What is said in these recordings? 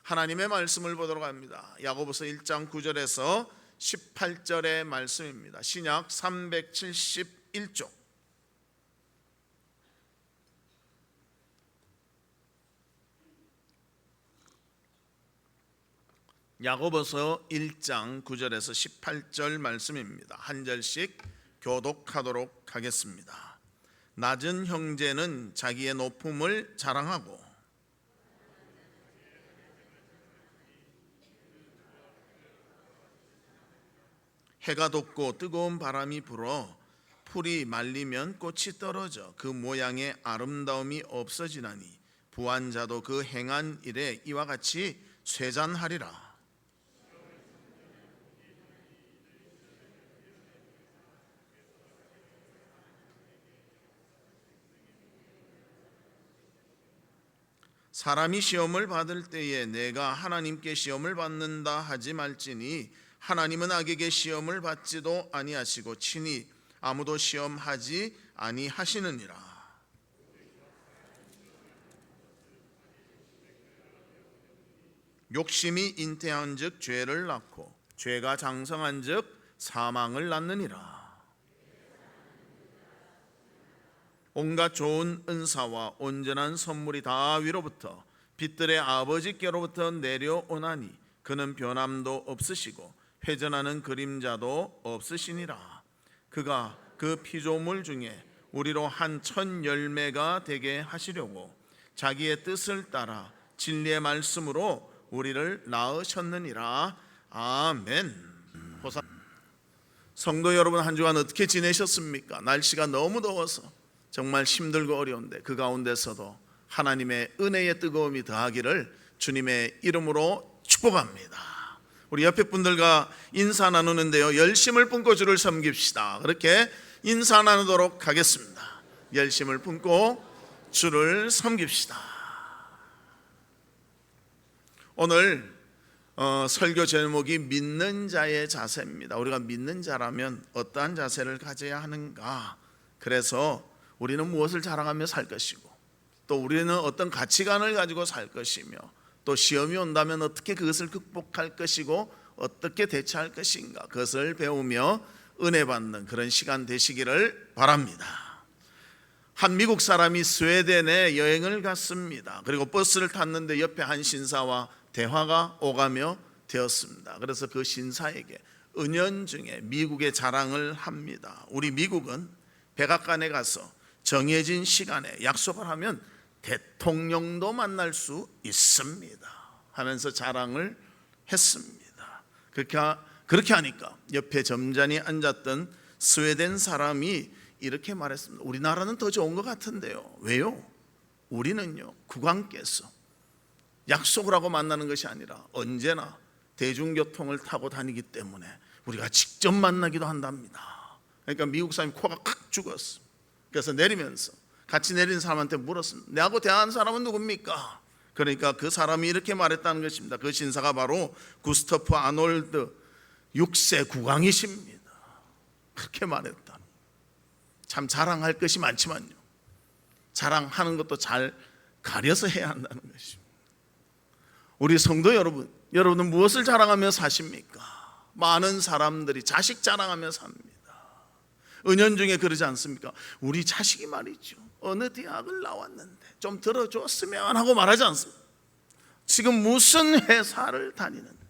하나님의 말씀을 보도록 합니다. 야고보서 1장 9절에서 18절의 말씀입니다. 신약 371쪽. 야고보서 1장 9절에서 18절 말씀입니다. 한 절씩 교독하도록 하겠습니다. 낮은 형제는 자기의 높음을 자랑하고 해가 돋고 뜨거운 바람이 불어 풀이 말리면 꽃이 떨어져 그 모양의 아름다움이 없어지나니 부한 자도 그 행한 일에 이와 같이 쇠잔하리라. 사람이 시험을 받을 때에 내가 하나님께 시험을 받는다 하지 말지니 하나님은 악에게 시험을 받지도 아니하시고 친히 아무도 시험하지 아니하시느니라. 욕심이 잉태한즉 죄를 낳고 죄가 장성한즉 사망을 낳느니라. 온갖 좋은 은사와 온전한 선물이 다 위로부터 빛들의 아버지께로부터 내려오나니 그는 변함도 없으시고 회전하는 그림자도 없으시니라. 그가 그 피조물 중에 우리로 한 천 열매가 되게 하시려고 자기의 뜻을 따라 진리의 말씀으로 우리를 낳으셨느니라. 아멘. 성도 여러분, 한 주간 어떻게 지내셨습니까? 날씨가 너무 더워서 정말 힘들고 어려운데 그 가운데서도 하나님의 은혜의 뜨거움이 더하기를 주님의 이름으로 축복합니다. 우리 옆에 분들과 인사 나누는데요, 열심을 품고 주를 섬깁시다. 그렇게 인사 나누도록 하겠습니다. 열심을 품고 주를 섬깁시다. 오늘 설교 제목이 믿는 자의 자세입니다. 우리가 믿는 자라면 어떠한 자세를 가져야 하는가? 그래서 우리는 무엇을 자랑하며 살 것이고 또 우리는 어떤 가치관을 가지고 살 것이며 또 시험이 온다면 어떻게 그것을 극복할 것이고 어떻게 대처할 것인가, 그것을 배우며 은혜 받는 그런 시간 되시기를 바랍니다. 한 미국 사람이 스웨덴에 여행을 갔습니다. 그리고 버스를 탔는데 옆에 한 신사와 대화가 오가며 되었습니다. 그래서 그 신사에게 은연중에 미국의 자랑을 합니다. 우리 미국은 백악관에 가서 정해진 시간에 약속을 하면 대통령도 만날 수 있습니다 하면서 자랑을 했습니다. 그렇게 하니까 옆에 점잖이 앉았던 스웨덴 사람이 이렇게 말했습니다. 우리나라는 더 좋은 것 같은데요. 왜요? 우리는요, 국왕께서 약속을 하고 만나는 것이 아니라 언제나 대중교통을 타고 다니기 때문에 우리가 직접 만나기도 한답니다. 그러니까 미국 사람이 코가 칵 죽었어. 그래서 내리면서 같이 내린 사람한테 물었습니다. 내하고 대화한 사람은 누굽니까? 그러니까 그 사람이 이렇게 말했다는 것입니다. 그 신사가 바로 구스토프 아놀드 6세 국왕이십니다. 그렇게 말했다. 참 자랑할 것이 많지만요, 자랑하는 것도 잘 가려서 해야 한다는 것입니다. 우리 성도 여러분, 여러분은 무엇을 자랑하며 사십니까? 많은 사람들이 자식 자랑하며 삽니다. 은연중에 그러지 않습니까? 우리 자식이 말이죠, 어느 대학을 나왔는데 좀 들어줬으면 하고 말하지 않습니까? 지금 무슨 회사를 다니는데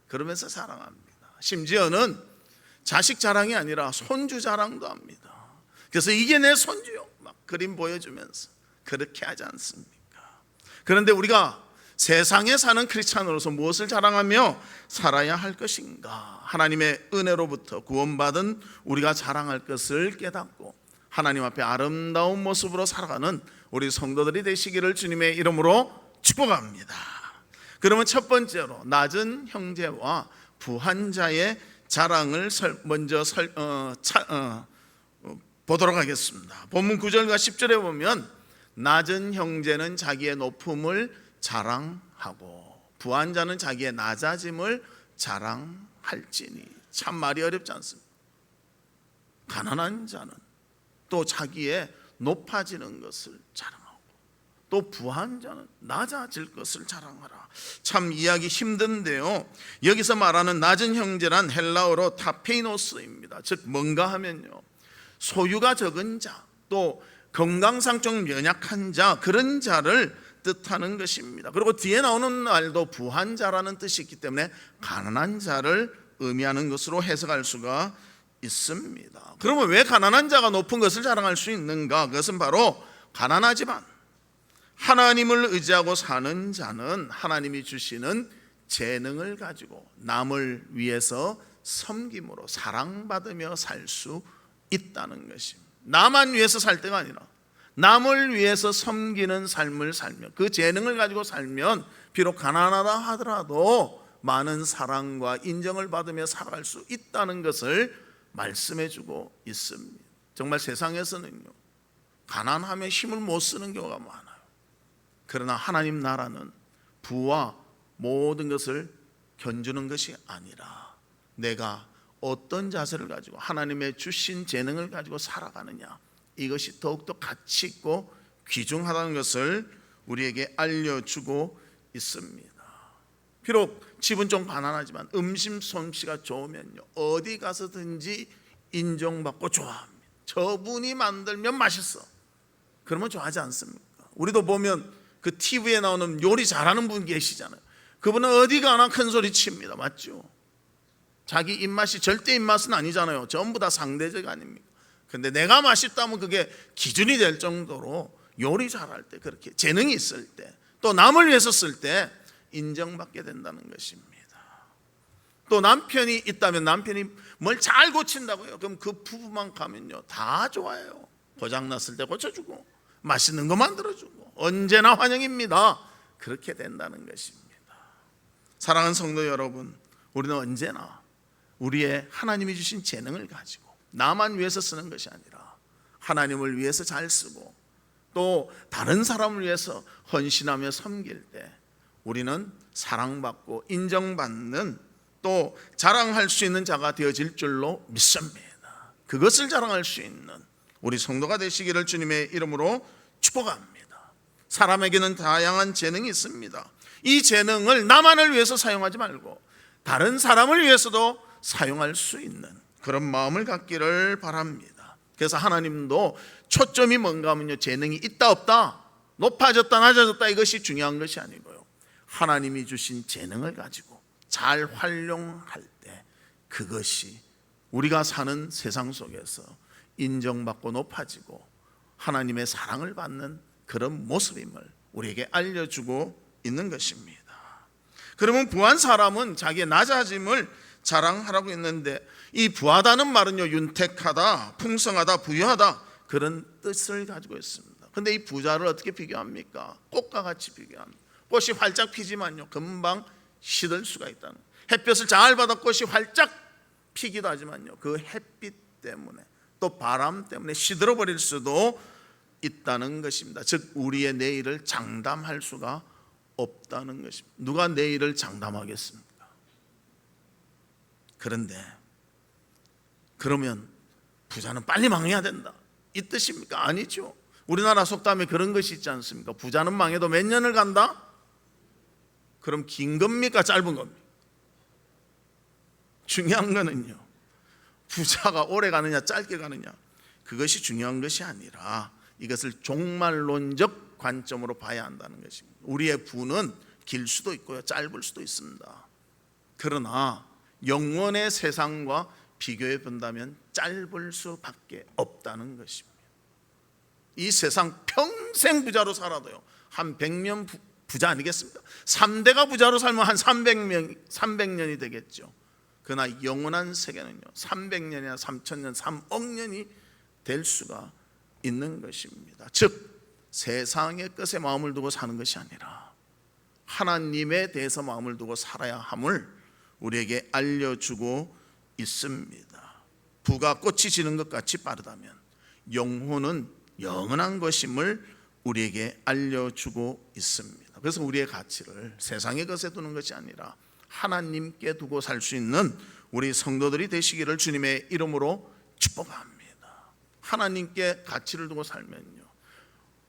그러면서 자랑합니다. 심지어는 자식 자랑이 아니라 손주 자랑도 합니다. 그래서 이게 내 손주요 막 그림 보여주면서 그렇게 하지 않습니까? 그런데 우리가 세상에 사는 크리스찬으로서 무엇을 자랑하며 살아야 할 것인가? 하나님의 은혜로부터 구원받은 우리가 자랑할 것을 깨닫고 하나님 앞에 아름다운 모습으로 살아가는 우리 성도들이 되시기를 주님의 이름으로 축복합니다. 그러면 첫 번째로 낮은 형제와 부한 자의 자랑을 먼저 보도록 하겠습니다. 본문 9절과 10절에 보면 낮은 형제는 자기의 높음을 자랑하고 부한 자는 자기의 낮아짐을 자랑할지니. 참 말이 어렵지 않습니다. 가난한 자는 또 자기의 높아지는 것을 자랑하고 또 부한 자는 낮아질 것을 자랑하라. 참 이해하기 힘든데요, 여기서 말하는 낮은 형제란 헬라어로 타페이노스입니다. 즉 뭔가 하면요, 소유가 적은 자, 또 건강상 좀 연약한 자, 그런 자를 뜻하는 것입니다. 그리고 뒤에 나오는 말도 부한 자라는 뜻이 있기 때문에 가난한 자를 의미하는 것으로 해석할 수가 있습니다. 그러면 왜 가난한 자가 높은 것을 자랑할 수 있는가? 그것은 바로 가난하지만 하나님을 의지하고 사는 자는 하나님이 주시는 재능을 가지고 남을 위해서 섬김으로 사랑받으며 살 수 있다는 것입니다. 나만 위해서 살 때가 아니라 남을 위해서 섬기는 삶을 살며 그 재능을 가지고 살면 비록 가난하다 하더라도 많은 사랑과 인정을 받으며 살아갈 수 있다는 것을 말씀해 주고 있습니다. 정말 세상에서는요, 가난하면 힘을 못 쓰는 경우가 많아요. 그러나 하나님 나라는 부와 모든 것을 견주는 것이 아니라 내가 어떤 자세를 가지고 하나님의 주신 재능을 가지고 살아가느냐, 이것이 더욱더 가치 있고 귀중하다는 것을 우리에게 알려주고 있습니다. 비록 집은 좀 가난하지만 음식 솜씨가 좋으면요, 어디 가서든지 인정받고 좋아합니다. 저분이 만들면 맛있어, 그러면 좋아하지 않습니까? 우리도 보면 그 TV에 나오는 요리 잘하는 분 계시잖아요. 그분은 어디 가나 큰 소리 칩니다. 맞죠? 자기 입맛이 절대 입맛은 아니잖아요. 전부 다 상대적 아닙니까? 근데 내가 맛있다면 그게 기준이 될 정도로 요리 잘할 때, 그렇게 재능이 있을 때, 또 남을 위해서 쓸 때 인정받게 된다는 것입니다. 또 남편이 있다면 남편이 뭘 잘 고친다고요. 그럼 그 부부만 가면요, 다 좋아해요. 고장났을 때 고쳐주고 맛있는 거 만들어주고 언제나 환영입니다. 그렇게 된다는 것입니다. 사랑하는 성도 여러분, 우리는 언제나 우리의 하나님이 주신 재능을 가지고 나만 위해서 쓰는 것이 아니라 하나님을 위해서 잘 쓰고 또 다른 사람을 위해서 헌신하며 섬길 때 우리는 사랑받고 인정받는, 또 자랑할 수 있는 자가 되어질 줄로 믿습니다. 그것을 자랑할 수 있는 우리 성도가 되시기를 주님의 이름으로 축복합니다. 사람에게는 다양한 재능이 있습니다. 이 재능을 나만을 위해서 사용하지 말고 다른 사람을 위해서도 사용할 수 있는 그런 마음을 갖기를 바랍니다. 그래서 하나님도 초점이 뭔가 하면요, 재능이 있다 없다, 높아졌다 낮아졌다, 이것이 중요한 것이 아니고요, 하나님이 주신 재능을 가지고 잘 활용할 때 그것이 우리가 사는 세상 속에서 인정받고 높아지고 하나님의 사랑을 받는 그런 모습임을 우리에게 알려주고 있는 것입니다. 그러면 부한 사람은 자기의 낮아짐을 자랑하라고 했는데, 이 부하다는 말은요, 윤택하다, 풍성하다, 부유하다, 그런 뜻을 가지고 있습니다. 그런데 이 부자를 어떻게 비교합니까? 꽃과 같이 비교합니다. 꽃이 활짝 피지만요, 금방 시들 수가 있다는, 햇볕을 잘 받아 꽃이 활짝 피기도 하지만요, 그 햇빛 때문에 또 바람 때문에 시들어 버릴 수도 있다는 것입니다. 즉 우리의 내일을 장담할 수가 없다는 것입니다. 누가 내일을 장담하겠습니까? 그런데 그러면 부자는 빨리 망해야 된다, 이 뜻입니까? 아니죠. 우리나라 속담에 그런 것이 있지 않습니까? 부자는 망해도 몇 년을 간다? 그럼 긴 겁니까? 짧은 겁니까? 중요한 거는요, 부자가 오래 가느냐 짧게 가느냐, 그것이 중요한 것이 아니라 이것을 종말론적 관점으로 봐야 한다는 것입니다. 우리의 부는 길 수도 있고요, 짧을 수도 있습니다. 그러나 영원의 세상과 비교해 본다면 짧을 수밖에 없다는 것입니다. 이 세상 평생 부자로 살아도요, 한 100년 부자 아니겠습니까? 3대가 부자로 살면 한 300년이 되겠죠. 그러나 영원한 세계는요, 300년이나 3000년, 3억 년이 될 수가 있는 것입니다. 즉 세상의 것에 마음을 두고 사는 것이 아니라 하나님에 대해서 마음을 두고 살아야 함을 우리에게 알려주고 있습니다. 부가 꽃이 지는 것 같이 빠르다면 영혼은 영원한 것임을 우리에게 알려주고 있습니다. 그래서 우리의 가치를 세상의 것에 두는 것이 아니라 하나님께 두고 살 수 있는 우리 성도들이 되시기를 주님의 이름으로 축복합니다. 하나님께 가치를 두고 살면요,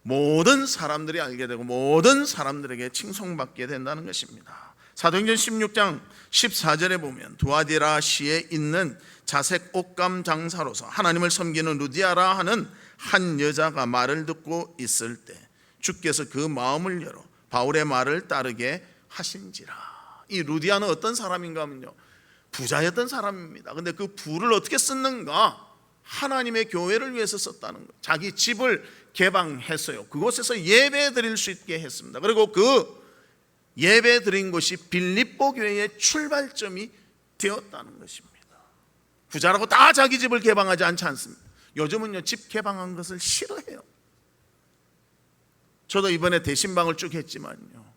모든 사람들이 알게 되고 모든 사람들에게 칭송받게 된다는 것입니다. 사도행전 16장 14절에 보면 두아디라시에 있는 자색 옷감 장사로서 하나님을 섬기는 루디아라 하는 한 여자가 말을 듣고 있을 때 주께서 그 마음을 열어 바울의 말을 따르게 하신지라. 이 루디아는 어떤 사람인가 하면요, 부자였던 사람입니다. 근데 그 부를 어떻게 썼는가? 하나님의 교회를 위해서 썼다는 거예요. 자기 집을 개방했어요. 그곳에서 예배 드릴 수 있게 했습니다. 그리고 그 예배 드린 곳이 빌립보 교회의 출발점이 되었다는 것입니다. 부자라고 다 자기 집을 개방하지 않지 않습니다. 요즘은요, 집 개방한 것을 싫어해요. 저도 이번에 대신방을 쭉 했지만요,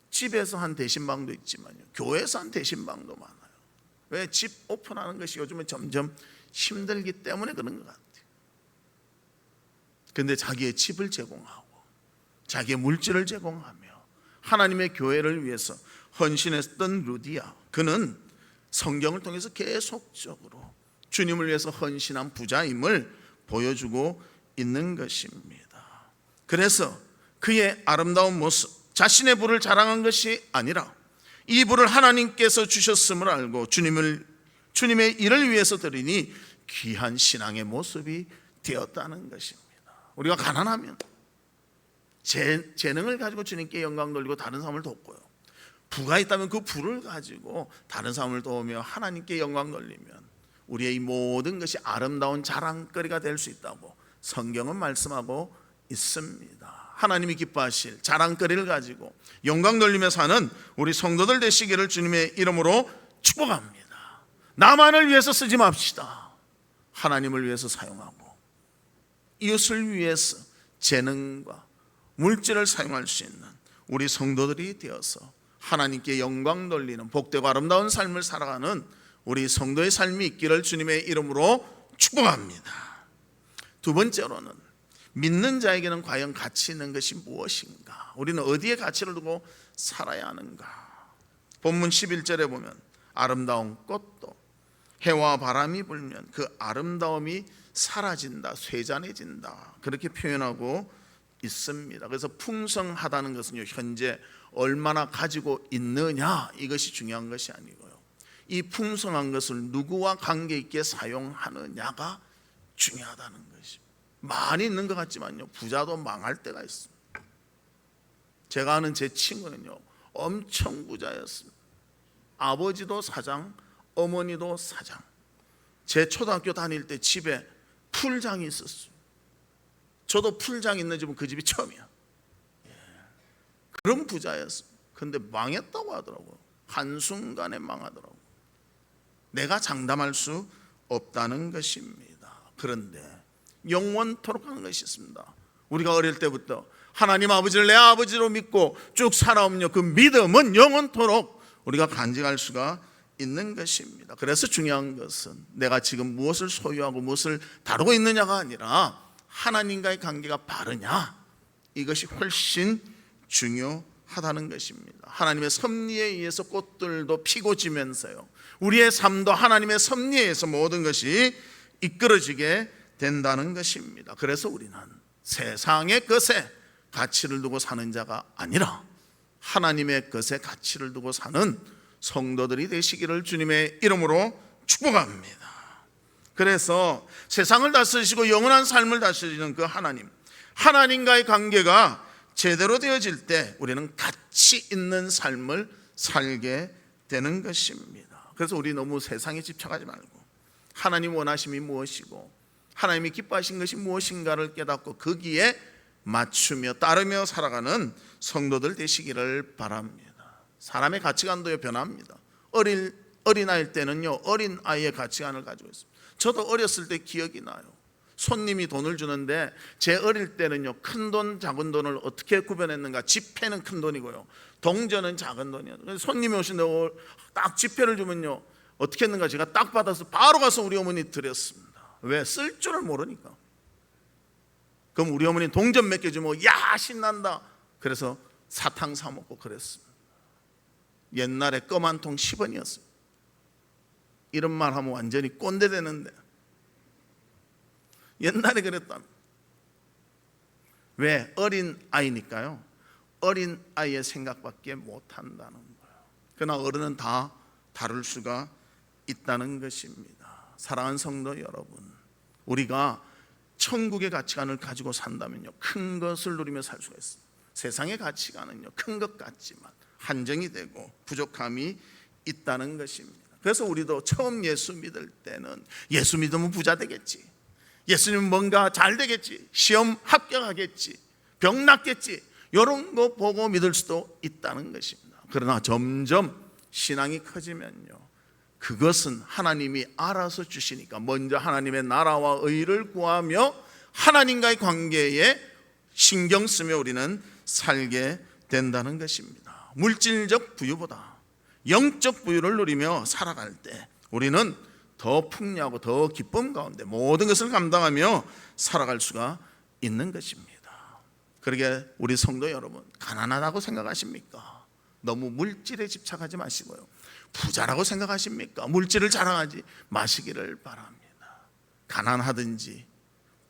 집에서 한 대신방도 있지만요, 교회에서 한 대신방도 많아요. 왜? 집 오픈하는 것이 요즘은 점점 힘들기 때문에 그런 것 같아요. 그런데 자기의 집을 제공하고 자기의 물질을 제공하며 하나님의 교회를 위해서 헌신했던 루디아, 그는 성경을 통해서 계속적으로 주님을 위해서 헌신한 부자임을 보여주고 있는 것입니다. 그래서 그의 아름다운 모습, 자신의 부를 자랑한 것이 아니라 이 부를 하나님께서 주셨음을 알고 주님의 일을 위해서 드리니 귀한 신앙의 모습이 되었다는 것입니다. 우리가 가난하면 재능을 가지고 주님께 영광 돌리고 다른 사람을 돕고요, 부가 있다면 그 부를 가지고 다른 사람을 도우며 하나님께 영광 돌리면 우리의 이 모든 것이 아름다운 자랑거리가 될 수 있다고 성경은 말씀하고 있습니다. 하나님이 기뻐하실 자랑거리를 가지고 영광 돌리며 사는 우리 성도들 되시기를 주님의 이름으로 축복합니다. 나만을 위해서 쓰지 맙시다. 하나님을 위해서 사용하고 이웃을 위해서 재능과 물질을 사용할 수 있는 우리 성도들이 되어서 하나님께 영광 돌리는 복되고 아름다운 삶을 살아가는 우리 성도의 삶이 있기를 주님의 이름으로 축복합니다. 두 번째로는 믿는 자에게는 과연 가치 있는 것이 무엇인가? 우리는 어디에 가치를 두고 살아야 하는가? 본문 11절에 보면 아름다운 꽃도 해와 바람이 불면 그 아름다움이 사라진다, 쇠잔해진다, 그렇게 표현하고 있습니다. 그래서 풍성하다는 것은요, 현재 얼마나 가지고 있느냐, 이것이 중요한 것이 아니고요, 이 풍성한 것을 누구와 관계 있게 사용하느냐가 중요하다는 것입니다. 많이 있는 것 같지만요, 부자도 망할 때가 있습니다. 제가 아는 제 친구는요, 엄청 부자였습니다. 아버지도 사장, 어머니도 사장. 제 초등학교 다닐 때 집에 풀장이 있었어요. 저도 풀장 있는 집은 그 집이 처음이야. 그런 부자였어요. 그런데 망했다고 하더라고요. 한순간에 망하더라고요. 내가 장담할 수 없다는 것입니다. 그런데 영원토록 하는 것이 있습니다. 우리가 어릴 때부터 하나님 아버지를 내 아버지로 믿고 쭉 살아오면요, 그 믿음은 영원토록 우리가 간직할 수가 있는 것입니다. 그래서 중요한 것은 내가 지금 무엇을 소유하고 무엇을 다루고 있느냐가 아니라 하나님과의 관계가 바르냐, 이것이 훨씬 중요하다는 것입니다. 하나님의 섭리에 의해서 꽃들도 피고 지면서요, 우리의 삶도 하나님의 섭리에 의해서 모든 것이 이끌어지게 된다는 것입니다. 그래서 우리는 세상의 것에 가치를 두고 사는 자가 아니라 하나님의 것에 가치를 두고 사는 성도들이 되시기를 주님의 이름으로 축복합니다. 그래서 세상을 다스리시고 영원한 삶을 다스리는 그 하나님과의 관계가 제대로 되어질 때 우리는 가치 있는 삶을 살게 되는 것입니다. 그래서 우리 너무 세상에 집착하지 말고 하나님 원하심이 무엇이고 하나님이 기뻐하신 것이 무엇인가를 깨닫고 거기에 맞추며 따르며 살아가는 성도들 되시기를 바랍니다. 사람의 가치관도 변합니다. 어린아이일 때는요, 어린아이의 가치관을 가지고 있습니다. 저도 어렸을 때 기억이 나요. 손님이 돈을 주는데 제 어릴 때는요, 큰 돈, 작은 돈을 어떻게 구별했는가? 지폐는 큰 돈이고요, 동전은 작은 돈이에요. 그래서 손님이 오신데 딱 지폐를 주면요, 어떻게 했는가? 제가 딱 받아서 바로 가서 우리 어머니 드렸습니다. 왜? 쓸 줄을 모르니까. 그럼 우리 어머니 동전 몇 개 주면 야, 신난다. 그래서 사탕 사 먹고 그랬습니다. 옛날에 껌 한 통 10원이었어요. 이런 말 하면 완전히 꼰대 되는데 옛날에 그랬다. 왜? 어린 아이니까요. 어린 아이의 생각밖에 못한다는 거예요. 그러나 어른은 다 다룰 수가 있다는 것입니다. 사랑하는 성도 여러분, 우리가 천국의 가치관을 가지고 산다면요, 큰 것을 누리며 살 수가 있습니다. 세상의 가치관은요, 큰 것 같지만 한정이 되고 부족함이 있다는 것입니다. 그래서 우리도 처음 예수 믿을 때는 예수 믿으면 부자 되겠지, 예수님은 뭔가 잘 되겠지, 시험 합격하겠지, 병 낫겠지, 이런 거 보고 믿을 수도 있다는 것입니다. 그러나 점점 신앙이 커지면요, 그것은 하나님이 알아서 주시니까 먼저 하나님의 나라와 의를 구하며 하나님과의 관계에 신경 쓰며 우리는 살게 된다는 것입니다. 물질적 부유보다 영적 부유를 누리며 살아갈 때 우리는 더 풍요하고 더 기쁨 가운데 모든 것을 감당하며 살아갈 수가 있는 것입니다. 그러게 우리 성도 여러분, 가난하다고 생각하십니까? 너무 물질에 집착하지 마시고요, 부자라고 생각하십니까? 물질을 자랑하지 마시기를 바랍니다. 가난하든지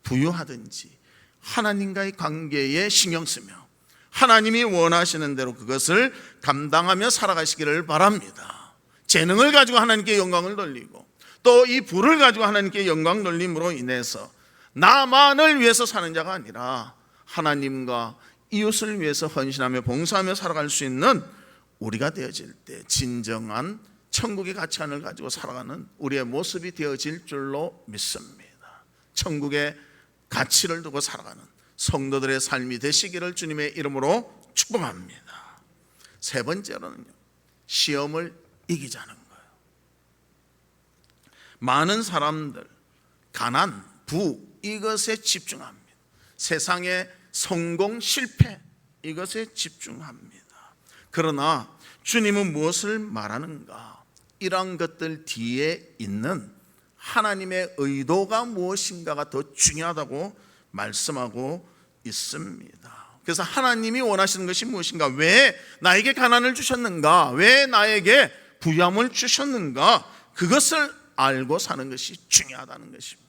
부유하든지 하나님과의 관계에 신경 쓰며 하나님이 원하시는 대로 그것을 감당하며 살아가시기를 바랍니다. 재능을 가지고 하나님께 영광을 돌리고 또 이 부를 가지고 하나님께 영광 돌림으로 인해서 나만을 위해서 사는 자가 아니라 하나님과 이웃을 위해서 헌신하며 봉사하며 살아갈 수 있는 우리가 되어질 때 진정한 천국의 가치관을 가지고 살아가는 우리의 모습이 되어질 줄로 믿습니다. 천국의 가치를 두고 살아가는 성도들의 삶이 되시기를 주님의 이름으로 축복합니다. 세 번째로는요, 시험을 이기자는 거예요. 많은 사람들 가난, 부 이것에 집중합니다. 세상의 성공, 실패 이것에 집중합니다. 그러나 주님은 무엇을 말하는가? 이러한 것들 뒤에 있는 하나님의 의도가 무엇인가가 더 중요하다고 말씀하고 있습니다. 그래서 하나님이 원하시는 것이 무엇인가? 왜 나에게 가난을 주셨는가? 왜 나에게 부유함을 주셨는가? 그것을 알고 사는 것이 중요하다는 것입니다.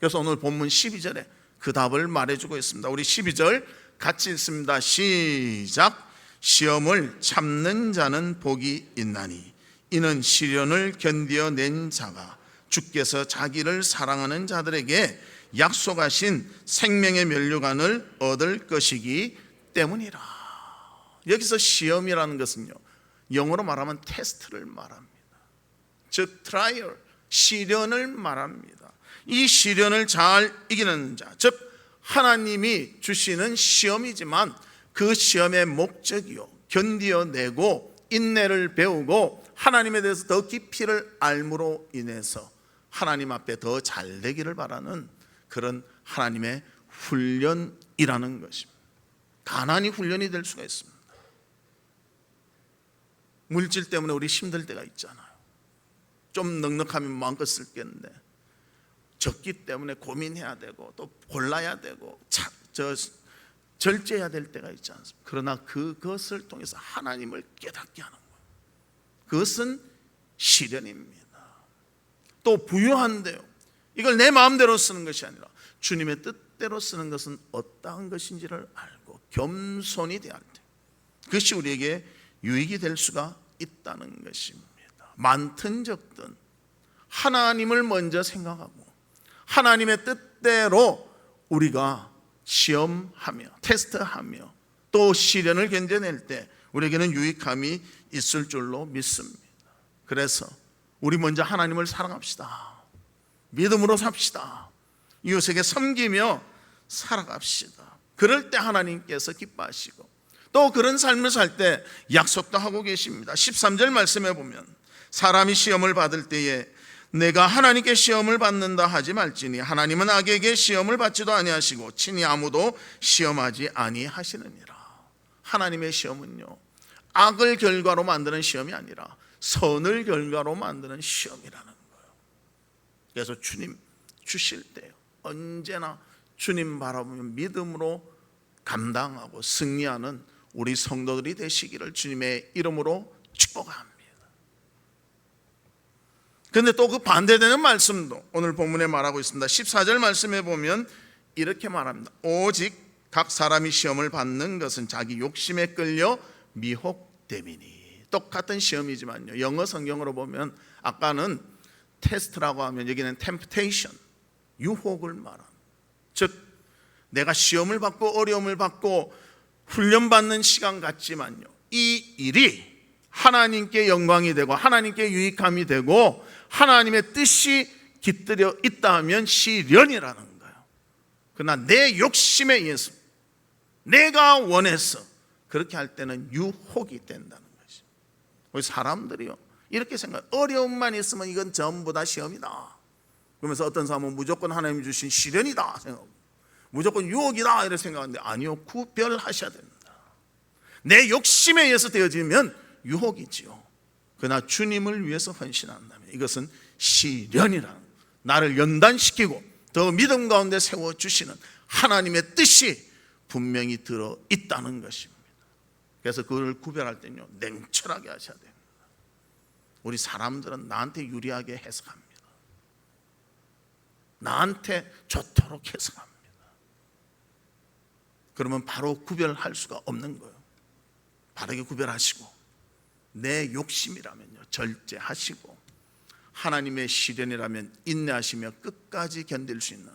그래서 오늘 본문 12절에 그 답을 말해주고 있습니다. 우리 12절 같이 읽습니다. 시작. 시험을 참는 자는 복이 있나니 이는 시련을 견디어낸 자가 주께서 자기를 사랑하는 자들에게 약속하신 생명의 면류관을 얻을 것이기 때문이라. 여기서 시험이라는 것은요, 영어로 말하면 테스트를 말합니다. 즉 트라이얼, 시련을 말합니다. 이 시련을 잘 이기는 자, 즉 하나님이 주시는 시험이지만 그 시험의 목적이요, 견디어내고 인내를 배우고 하나님에 대해서 더 깊이를 알므로 인해서 하나님 앞에 더 잘되기를 바라는 그런 하나님의 훈련이라는 것입니다. 가난이 훈련이 될 수가 있습니다. 물질 때문에 우리 힘들 때가 있잖아요. 좀 넉넉하면 마음껏 쓸겠는데 적기 때문에 고민해야 되고 또 골라야 되고 절제해야 될 때가 있지 않습니까? 그러나 그것을 통해서 하나님을 깨닫게 하는 거예요. 그것은 시련입니다. 또 부유한데요, 이걸 내 마음대로 쓰는 것이 아니라 주님의 뜻대로 쓰는 것은 어떠한 것인지를 알고 겸손히 대할 때 그것이 우리에게 유익이 될 수가 있다는 것입니다. 많든 적든 하나님을 먼저 생각하고 하나님의 뜻대로 우리가 시험하며 테스트하며 또 시련을 견뎌낼 때 우리에게는 유익함이 있을 줄로 믿습니다. 그래서 우리 먼저 하나님을 사랑합시다. 믿음으로 삽시다. 이웃에게 섬기며 살아갑시다. 그럴 때 하나님께서 기뻐하시고 또 그런 삶을 살 때 약속도 하고 계십니다. 13절 말씀해 보면 사람이 시험을 받을 때에 내가 하나님께 시험을 받는다 하지 말지니 하나님은 악에게 시험을 받지도 아니하시고 친히 아무도 시험하지 아니하시느니라. 하나님의 시험은요, 악을 결과로 만드는 시험이 아니라 선을 결과로 만드는 시험이라는 거예요. 그래서 주님 주실 때 언제나 주님 바라보며 믿음으로 감당하고 승리하는 우리 성도들이 되시기를 주님의 이름으로 축복합니다. 그런데 또 그 반대되는 말씀도 오늘 본문에 말하고 있습니다. 14절 말씀에 보면 이렇게 말합니다. 오직 각 사람이 시험을 받는 것은 자기 욕심에 끌려 미혹됨이니. 똑같은 시험이지만요, 영어 성경으로 보면 아까는 테스트라고 하면 여기는 temptation, 유혹을 말합니다. 즉 내가 시험을 받고 어려움을 받고 훈련받는 시간 같지만요, 이 일이 하나님께 영광이 되고 하나님께 유익함이 되고 하나님의 뜻이 깃들여 있다 하면 시련이라는 거예요. 그러나 내 욕심에 의해서 내가 원해서 그렇게 할 때는 유혹이 된다는 것이. 우리 사람들이요 이렇게 생각, 어려움만 있으면 이건 전부 다 시험이다 그러면서 어떤 사람은 무조건 하나님이 주신 시련이다 생각하고 무조건 유혹이다 이렇게 생각하는데, 아니요, 구별하셔야 됩니다. 내 욕심에 의해서 되어지면 유혹이지요. 그러나 주님을 위해서 헌신한다면 이것은 시련이라는, 나를 연단시키고 더 믿음 가운데 세워주시는 하나님의 뜻이 분명히 들어있다는 것입니다. 그래서 그걸 구별할 때는요, 냉철하게 하셔야 됩니다. 우리 사람들은 나한테 유리하게 해석합니다. 나한테 좋도록 해석합니다. 그러면 바로 구별할 수가 없는 거예요. 바르게 구별하시고 내 욕심이라면요 절제하시고 하나님의 시련이라면 인내하시며 끝까지 견딜 수 있는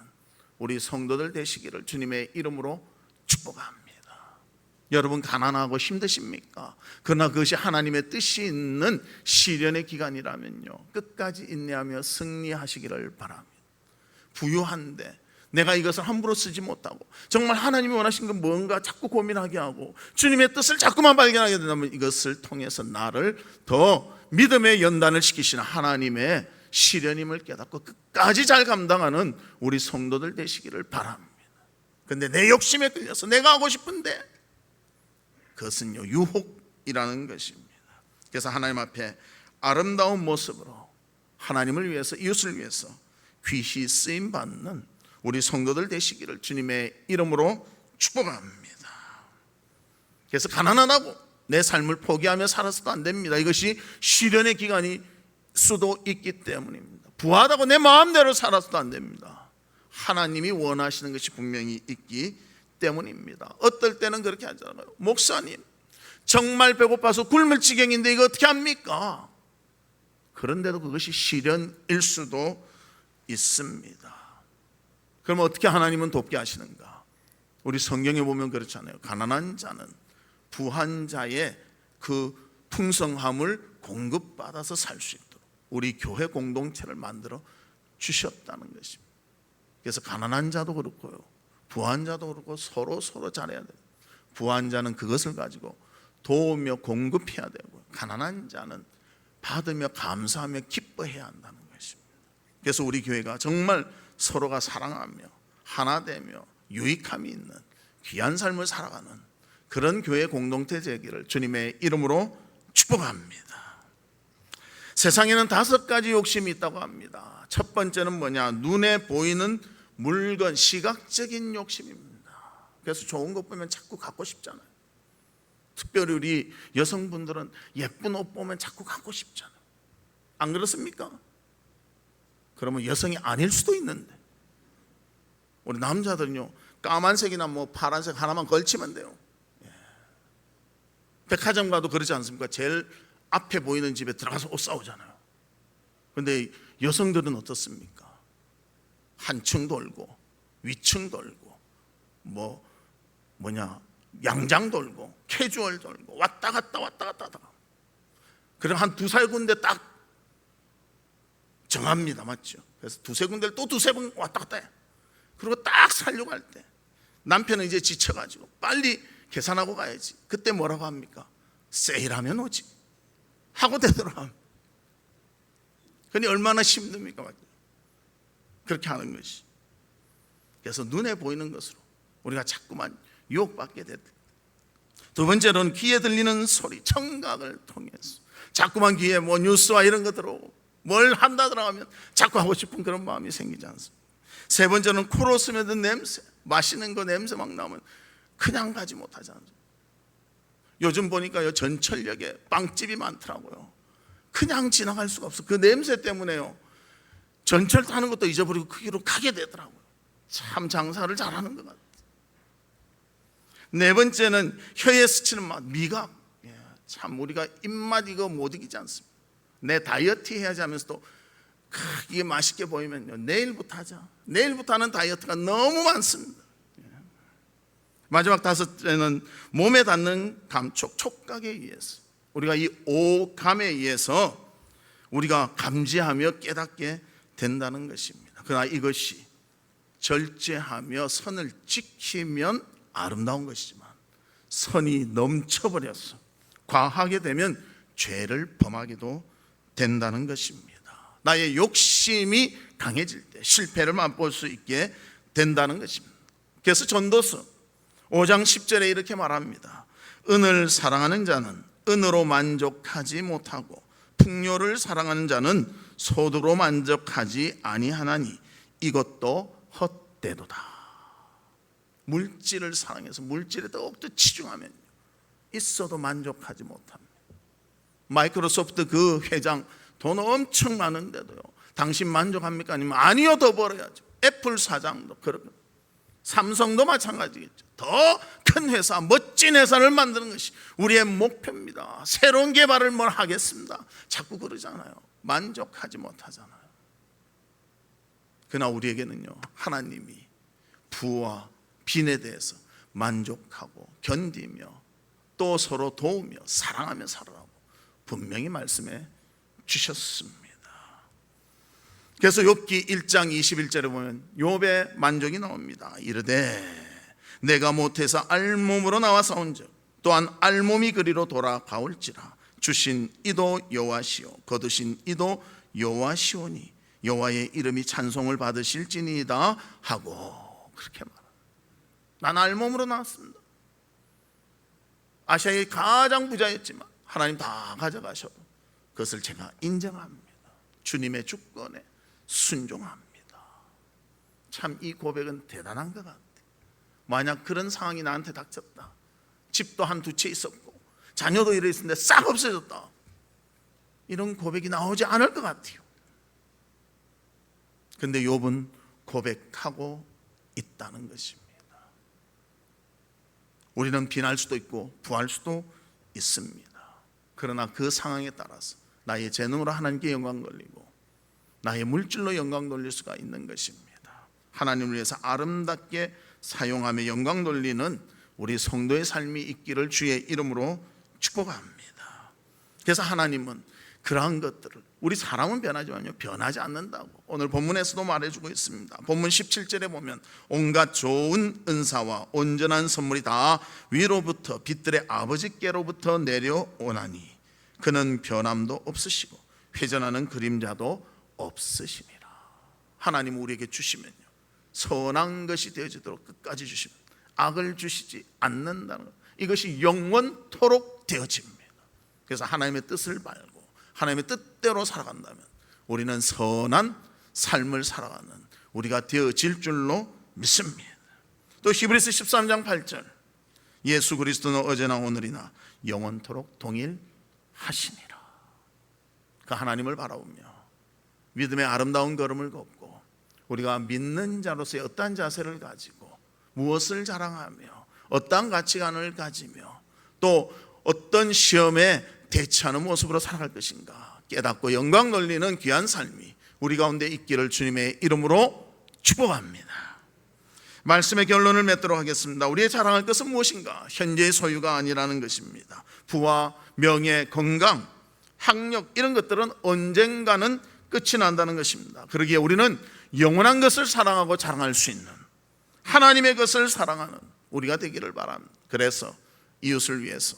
우리 성도들 되시기를 주님의 이름으로 축복합니다. 여러분 가난하고 힘드십니까? 그러나 그것이 하나님의 뜻이 있는 시련의 기간이라면요 끝까지 인내하며 승리하시기를 바랍니다. 부유한데 내가 이것을 함부로 쓰지 못하고 정말 하나님이 원하신 건 뭔가 자꾸 고민하게 하고 주님의 뜻을 자꾸만 발견하게 된다면 이것을 통해서 나를 더 믿음의 연단을 시키시는 하나님의 시련임을 깨닫고 끝까지 잘 감당하는 우리 성도들 되시기를 바랍니다. 그런데 내 욕심에 끌려서 내가 하고 싶은데 그것은요 유혹이라는 것입니다. 그래서 하나님 앞에 아름다운 모습으로 하나님을 위해서 이웃을 위해서 귀히 쓰임 받는 우리 성도들 되시기를 주님의 이름으로 축복합니다. 그래서 가난하다고 내 삶을 포기하며 살아서도 안 됩니다. 이것이 시련의 기간이 수도 있기 때문입니다. 부하다고 내 마음대로 살아서도 안 됩니다. 하나님이 원하시는 것이 분명히 있기 때문입니다. 어떨 때는 그렇게 하잖아요. 목사님 정말 배고파서 굶을 지경인데 이거 어떻게 합니까? 그런데도 그것이 시련일 수도 있습니다. 그럼 어떻게 하나님은 돕게 하시는가? 우리 성경에 보면 그렇잖아요. 가난한 자는 부한 자의 그 풍성함을 공급받아서 살 수 있도록 우리 교회 공동체를 만들어 주셨다는 것입니다. 그래서 가난한 자도 그렇고요 부한 자도 그렇고 서로 잘해야 돼요. 부한 자는 그것을 가지고 도우며 공급해야 되고 가난한 자는 받으며 감사하며 기뻐해야 한다는 것입니다. 그래서 우리 교회가 정말 서로가 사랑하며 하나 되며 유익함이 있는 귀한 삶을 살아가는 그런 교회 공동체 되기를 주님의 이름으로 축복합니다. 세상에는 5가지 욕심이 있다고 합니다. 첫 번째는 뭐냐? 눈에 보이는 물건, 시각적인 욕심입니다. 그래서 좋은 것 보면 자꾸 갖고 싶잖아요. 특별히 우리 여성분들은 예쁜 옷 보면 자꾸 갖고 싶잖아요. 안 그렇습니까? 그러면 여성이 아닐 수도 있는데 우리 남자들은요 까만색이나 뭐 파란색 하나만 걸치면 돼요. 백화점 가도 그러지 않습니까? 제일 앞에 보이는 집에 들어가서 옷 사오잖아요. 그런데 여성들은 어떻습니까? 한층 돌고 위층 돌고 양장 돌고 캐주얼 돌고 왔다 갔다 하다가 그럼 한 2-3군데 딱 정합니다. 맞죠? 그래서 2-3군데를 또 2-3번 왔다 갔다 해. 그리고 딱 살려고 할 때 남편은 이제 지쳐가지고 빨리 계산하고 가야지. 그때 뭐라고 합니까? 세일하면 오지 하고 되더라. 그러니 얼마나 힘듭니까? 맞죠? 그렇게 하는 것이. 그래서 눈에 보이는 것으로 우리가 자꾸만 유혹받게 됐다. 두 번째로는 귀에 들리는 소리, 청각을 통해서 자꾸만 귀에 뉴스와 이런 거 들어오고 뭘 한다 들어가면 자꾸 하고 싶은 그런 마음이 생기지 않습니까? 세 번째는 코로 스며든 냄새, 마시는 거 냄새 막 나면 그냥 가지 못하지 않습니까? 요즘 보니까요 전철역에 빵집이 많더라고요. 그냥 지나갈 수가 없어. 그 냄새 때문에요 전철 타는 것도 잊어버리고 그 길로 가게 되더라고요. 참 장사를 잘하는 것 같아요. 네 번째는 혀에 스치는 맛, 미각. 참 우리가 입맛 이거 못 이기지 않습니다. 내 다이어트 해야지 하면서도 이게 맛있게 보이면요, 내일부터 하자. 내일부터 하는 다이어트가 너무 많습니다. 마지막 다섯째는 몸에 닿는 감촉, 촉각에 의해서, 우리가 이 오감에 의해서 우리가 감지하며 깨닫게 된다는 것입니다. 그러나 이것이 절제하며 선을 지키면 아름다운 것이지만 선이 넘쳐버려서 과하게 되면 죄를 범하게도 된다는 것입니다. 나의 욕심이 강해질 때 실패를 맛볼 수 있게 된다는 것입니다. 그래서 전도서 5장 10절에 이렇게 말합니다. 은을 사랑하는 자는 은으로 만족하지 못하고 풍요를 사랑하는 자는 소득으로 만족하지 아니하나니 이것도 헛되도다. 물질을 사랑해서 물질에 더욱더 치중하면 있어도 만족하지 못합니다. 마이크로소프트 그 회장 돈 엄청 많은데도요, 당신 만족합니까? 아니면 아니요, 더 벌어야죠. 애플 사장도 그렇고 삼성도 마찬가지겠죠. 더 큰 회사, 멋진 회사를 만드는 것이 우리의 목표입니다. 새로운 개발을 뭘 하겠습니다. 자꾸 그러잖아요. 만족하지 못하잖아요. 그러나 우리에게는요, 하나님이 부와 빈에 대해서 만족하고 견디며 또 서로 도우며 사랑하며 살아라고 분명히 말씀해 주셨습니다. 그래서 욥기 1장 21절에 보면 욥의 만족이 나옵니다. 이르되 내가 못해서 알몸으로 나와 싸운즉 또한 알몸이 그리로 돌아가올지라 주신 이도 여호와시오 거두신 이도 여호와시오니 여호와의 이름이 찬송을 받으실지니이다 하고 그렇게 말합니다. 난 알몸으로 나왔습니다. 아시아의 가장 부자였지만 하나님 다 가져가셔도 그것을 제가 인정합니다. 주님의 주권에 순종합니다. 참 이 고백은 대단한 것 같아요. 만약 그런 상황이 나한테 닥쳤다, 집도 한 두 채 있었고 자녀도 이래 있었는데 싹 없어졌다, 이런 고백이 나오지 않을 것 같아요. 근데 욥은 고백하고 있다는 것입니다. 우리는 빈할 수도 있고 부할 수도 있습니다. 그러나 그 상황에 따라서 나의 재능으로 하나님께 영광 돌리고 나의 물질로 영광 돌릴 수가 있는 것입니다. 하나님을 위해서 아름답게 사용하며 영광 돌리는 우리 성도의 삶이 있기를 주의 이름으로 축복합니다. 그래서 하나님은 그러한 것들을, 우리 사람은 변하지만요 변하지 않는다고 오늘 본문에서도 말해주고 있습니다. 본문 17절에 보면 온갖 좋은 은사와 온전한 선물이 다 위로부터 빛들의 아버지께로부터 내려오나니 그는 변함도 없으시고 회전하는 그림자도 없으시니라. 하나님 우리에게 주시면요 선한 것이 되어지도록 끝까지 주십니다. 악을 주시지 않는다는 것, 이것이 영원토록 되어집니다. 그래서 하나님의 뜻을 밟고 하나님의 뜻대로 살아간다면 우리는 선한 삶을 살아가는 우리가 되어질 줄로 믿습니다. 또 히브리서 13장 8절 예수 그리스도는 어제나 오늘이나 영원토록 동일하시니라. 그 하나님을 바라보며 믿음의 아름다운 걸음을 걷고 우리가 믿는 자로서의 어떠한 자세를 가지고 무엇을 자랑하며 어떠한 가치관을 가지며 또 어떤 시험에 대처하는 모습으로 살아갈 것인가 깨닫고 영광 돌리는 귀한 삶이 우리 가운데 있기를 주님의 이름으로 축복합니다. 말씀의 결론을 맺도록 하겠습니다. 우리의 자랑할 것은 무엇인가? 현재의 소유가 아니라는 것입니다. 부와 명예, 건강, 학력 이런 것들은 언젠가는 끝이 난다는 것입니다. 그러기에 우리는 영원한 것을 사랑하고 자랑할 수 있는 하나님의 것을 사랑하는 우리가 되기를 바랍니다. 그래서 이웃을 위해서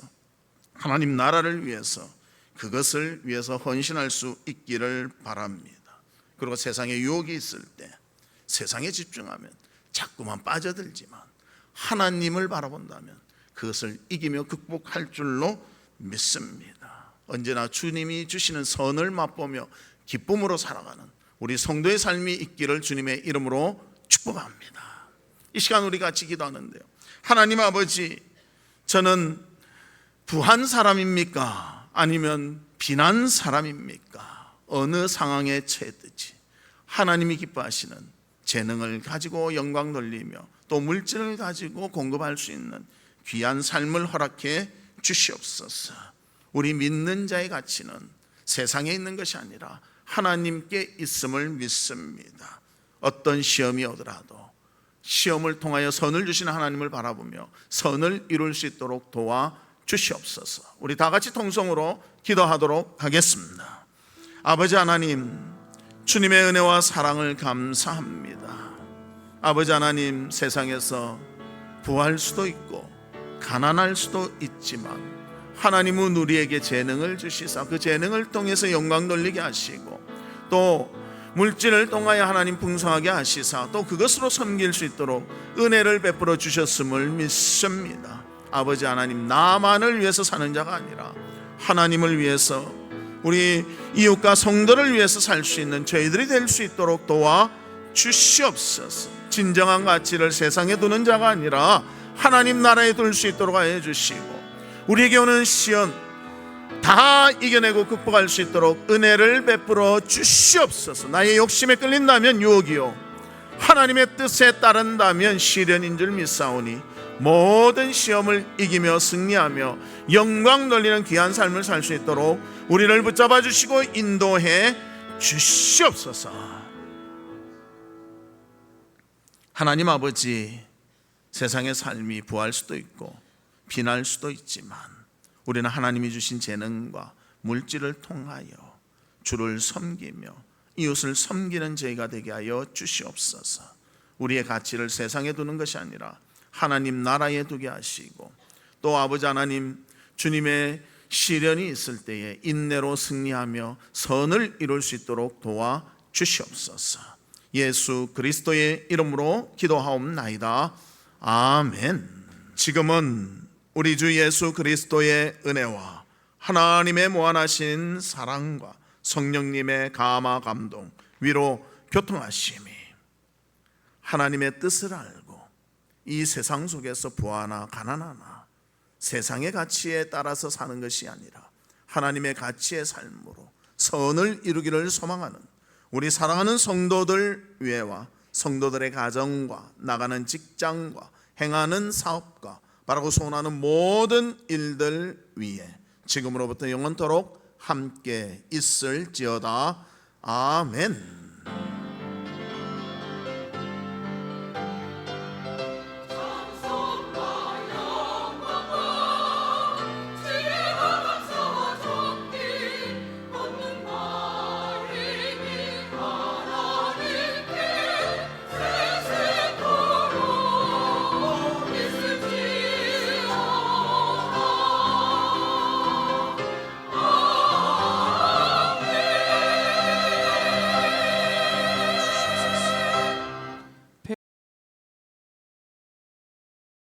하나님 나라를 위해서 그것을 위해서 헌신할 수 있기를 바랍니다. 그리고 세상에 유혹이 있을 때 세상에 집중하면 자꾸만 빠져들지만 하나님을 바라본다면 그것을 이기며 극복할 줄로 믿습니다. 언제나 주님이 주시는 선을 맛보며 기쁨으로 살아가는 우리 성도의 삶이 있기를 주님의 이름으로 축복합니다. 이 시간 우리 같이 기도하는데요, 하나님 아버지, 저는 부한 사람입니까? 아니면 빈한 사람입니까? 어느 상황에 처했든지 하나님이 기뻐하시는 재능을 가지고 영광 돌리며 또 물질을 가지고 공급할 수 있는 귀한 삶을 허락해 주시옵소서. 우리 믿는 자의 가치는 세상에 있는 것이 아니라 하나님께 있음을 믿습니다. 어떤 시험이 오더라도 시험을 통하여 선을 주시는 하나님을 바라보며 선을 이룰 수 있도록 도와 주시옵소서. 우리 다 같이 통성으로 기도하도록 하겠습니다. 아버지 하나님, 주님의 은혜와 사랑을 감사합니다. 아버지 하나님, 세상에서 부할 수도 있고 가난할 수도 있지만 하나님은 우리에게 재능을 주시사 그 재능을 통해서 영광 돌리게 하시고 또 물질을 통하여 하나님 풍성하게 하시사 또 그것으로 섬길 수 있도록 은혜를 베풀어 주셨음을 믿습니다. 아버지 하나님, 나만을 위해서 사는 자가 아니라 하나님을 위해서 우리 이웃과 성도를 위해서 살 수 있는 저희들이 될 수 있도록 도와 주시옵소서. 진정한 가치를 세상에 두는 자가 아니라 하나님 나라에 둘 수 있도록 하여 주시고 우리에게 오는 시험 다 이겨내고 극복할 수 있도록 은혜를 베풀어 주시옵소서. 나의 욕심에 끌린다면 유혹이요 하나님의 뜻에 따른다면 시련인 줄 믿사오니 모든 시험을 이기며 승리하며 영광 돌리는 귀한 삶을 살 수 있도록 우리를 붙잡아 주시고 인도해 주시옵소서. 하나님 아버지, 세상의 삶이 부할 수도 있고 비날 수도 있지만 우리는 하나님이 주신 재능과 물질을 통하여 주를 섬기며 이웃을 섬기는 저희가 되게 하여 주시옵소서. 우리의 가치를 세상에 두는 것이 아니라 하나님 나라에 두게 하시고 또 아버지 하나님, 주님의 시련이 있을 때에 인내로 승리하며 선을 이룰 수 있도록 도와 주시옵소서. 예수 그리스도의 이름으로 기도하옵나이다. 아멘. 지금은 우리 주 예수 그리스도의 은혜와 하나님의 무한하신 사랑과 성령님의 감화 감동 위로 교통하심이 하나님의 뜻을 알고 이 세상 속에서 부하나 가난하나 세상의 가치에 따라서 사는 것이 아니라 하나님의 가치의 삶으로 선을 이루기를 소망하는 우리 사랑하는 성도들 위에와 성도들의 가정과 나가는 직장과 행하는 사업과 바라고 소원하는 모든 일들 위에 지금으로부터 영원토록 함께 있을지어다. 아멘.